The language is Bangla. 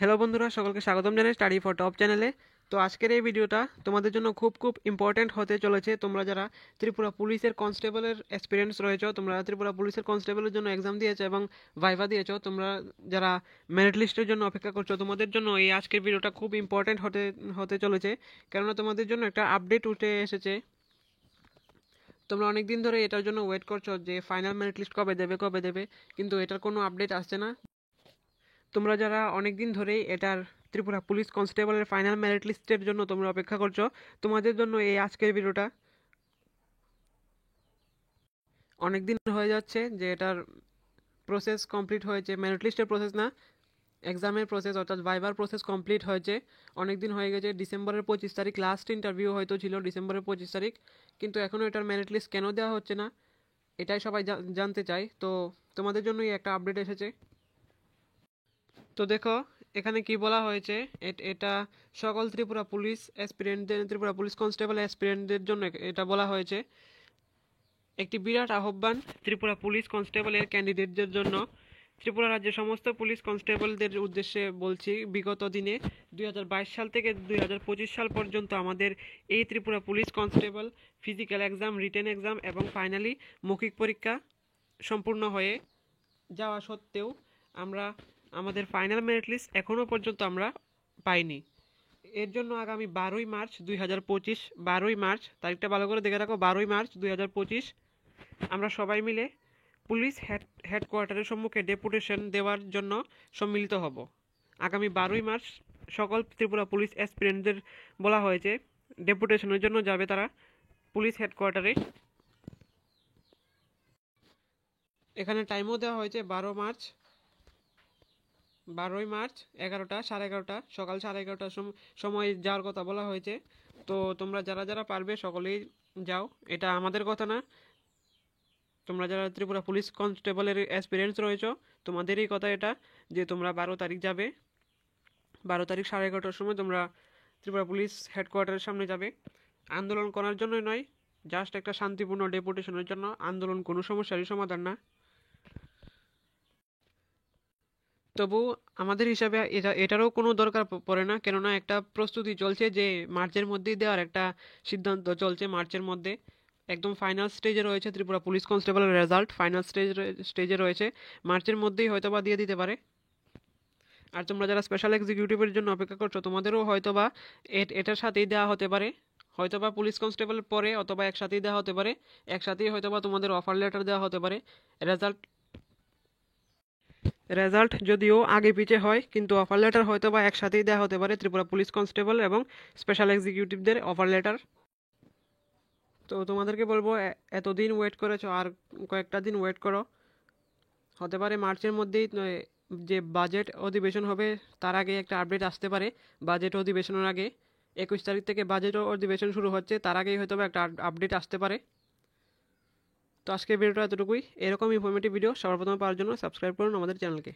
হ্যালো বন্ধুরা, সকলকে স্বাগতম জানাই স্টাডি ফর টপ চ্যানেলে। তো আজকের এই ভিডিওটা তোমাদের জন্য খুব ইম্পর্ট্যান্ট হতে চলেছে। তোমরা যারা ত্রিপুরা পুলিশের কনস্টেবলের এক্সপিরিয়েন্স রয়েছে, তোমরা ত্রিপুরা পুলিশের কনস্টেবলের জন্য এক্সাম দিয়েছো এবং ভাইভা দিয়েছো, তোমরা যারা মেরিট লিস্টের জন্য অপেক্ষা করছো, তোমাদের জন্য এই আজকের ভিডিওটা খুব ইম্পর্ট্যান্ট হতে হতে চলেছে। কেননা তোমাদের জন্য একটা আপডেট উঠে এসেছে। তোমরা অনেক দিন ধরে এটার জন্য ওয়েট করছো যে ফাইনাল মেরিট লিস্ট কবে দেবে, কিন্তু এটার কোনো আপডেট আসছে না। তোমরা যারা অনেক দিন ধরেই এটার ত্রিপুরা পুলিশ কনস্টেবলের ফাইনাল মেরিট লিস্টের জন্য তোমরা অপেক্ষা করছো, তোমাদের জন্য এই আজকের ভিডিওটা। অনেক দিন হয়ে যাচ্ছে যে এটার প্রসেস কমপ্লিট হয়েছে, মেরিট লিস্টের প্রসেস না, এক্সামের প্রসেস অর্থাৎ ভাইবার প্রসেস কমপ্লিট হয়েছে। অনেক দিন হয়ে গেছে, ডিসেম্বরের 25 তারিখ লাস্ট ইন্টারভিউ হয়তো ছিল, ডিসেম্বরের 25 তারিখ, কিন্তু এখনও এটার মেরিট লিস্ট কেন দেওয়া হচ্ছে না এটাই সবাই জানতে চায়। তো তোমাদের জন্যই একটা আপডেট এসেছে। তো দেখো এখানে কি বলা হয়েছে, এটা সকল ত্রিপুরা পুলিশ অ্যাসপিরেন্টদের, ত্রিপুরা পুলিশ কনস্টেবল অ্যাসপিরেন্টদের জন্য এটা বলা হয়েছে। একটি বিরাট আহ্বান ত্রিপুরা পুলিশ কনস্টেবলের ক্যান্ডিডেটদের জন্য। ত্রিপুরা রাজ্যের সমস্ত পুলিশ কনস্টেবলদের উদ্দেশ্যে বলছি, বিগত দিনে 2022 সাল থেকে 2025 সাল পর্যন্ত আমাদের এই Tripura police constable physical exam, written exam এবং ফাইনালি মৌখিক পরীক্ষা সম্পূর্ণ হয়ে যাওয়া সত্ত্বেও আমরা আমাদের ফাইনাল মেরিট লিস্ট এখনও পর্যন্ত আমরা পাইনি। এর জন্য আগামী 12ই মার্চ 2025, 12ই মার্চ তারিখটা ভালো করে দেখে রাখো, 12ই মার্চ 2025 আমরা সবাই মিলে পুলিশ হেডকোয়ার্টারের সম্মুখে ডেপুটেশন দেওয়ার জন্য সম্মিলিত হব। আগামী 12ই মার্চ সকল ত্রিপুরা পুলিশ অ্যাসপিরেন্টদের বলা হয়েছে ডেপুটেশনের জন্য যাবে তারা পুলিশ হেডকোয়ার্টারে। এখানে টাইমও দেওয়া হয়েছে 12 মার্চ, 12ই মার্চ 11টা, 11:30 সকাল 11:30টার সময় যাওয়ার কথা বলা হয়েছে। তো তোমরা যারা যারা পারবে সকলেই যাও, এটা আমাদের কথা না, তোমরা যারা ত্রিপুরা পুলিশ কনস্টেবলের এক্সপিরিয়েন্স রয়েছে তোমাদেরই কথা এটা, যে তোমরা 12 তারিখ যাবে। 12 তারিখ 11:30টার সময় তোমরা ত্রিপুরা পুলিশ হেডকোয়ার্টারের সামনে যাবে। আন্দোলন করার জন্যই নয়, জাস্ট একটা শান্তিপূর্ণ ডেপুটেশনের জন্য। আন্দোলন কোনো সমস্যারই সমাধান না। তবু আমাদের হিসাবে এটারও কোনো দরকার পড়ে না, কেননা একটা প্রস্তুতি চলছে যে মার্চের মধ্যেই দেওয়ার একটা সিদ্ধান্ত চলছে। মার্চের মধ্যে একদম ফাইনাল স্টেজে রয়েছে ত্রিপুরা পুলিশ কনস্টেবলের রেজাল্ট, ফাইনাল স্টেজে রয়েছে, মার্চের মধ্যেই হয়তোবা দিয়ে দিতে পারে। আর তোমরা যারা স্পেশাল এক্সিকিউটিভের জন্য অপেক্ষা করছো, তোমাদেরও হয়তোবা এটার সাথেই দেওয়া হতে পারে, হয়তোবা পুলিশ কনস্টেবলের পরে অথবা একসাথেই দেওয়া হতে পারে, একসাথেই হয়তোবা তোমাদের অফার লেটার দেওয়া হতে পারে। রেজাল্ট রেজাল্ট যদিও আগে পিছে হয়, কিন্তু অফার লেটার হয়তো বা একসাথেই দেওয়া হতে পারে ত্রিপুরা পুলিশ কনস্টেবল এবং স্পেশাল এক্সিকিউটিভদের অফার লেটার। তো তোমাদেরকে বলবো, এতদিন ওয়েট করেছো, আর কয়েকটা দিন ওয়েট করো। হতে পারে মার্চের মধ্যেই যে বাজেট অধিবেশন হবে তার আগে একটা আপডেট আসতে পারে। বাজেট অধিবেশনের আগে 21 তারিখ থেকে বাজেট অধিবেশন শুরু হচ্ছে, তার আগেই হয়তো একটা আপডেট আসতে পারে। তো আজকের ভিডিওটা এতটুকুই। এরকম ইনফরমেটিভ ভিডিও সবার প্রথমে পাওয়ার জন্য সাবস্ক্রাইব করুন আমাদের চ্যানেলকে।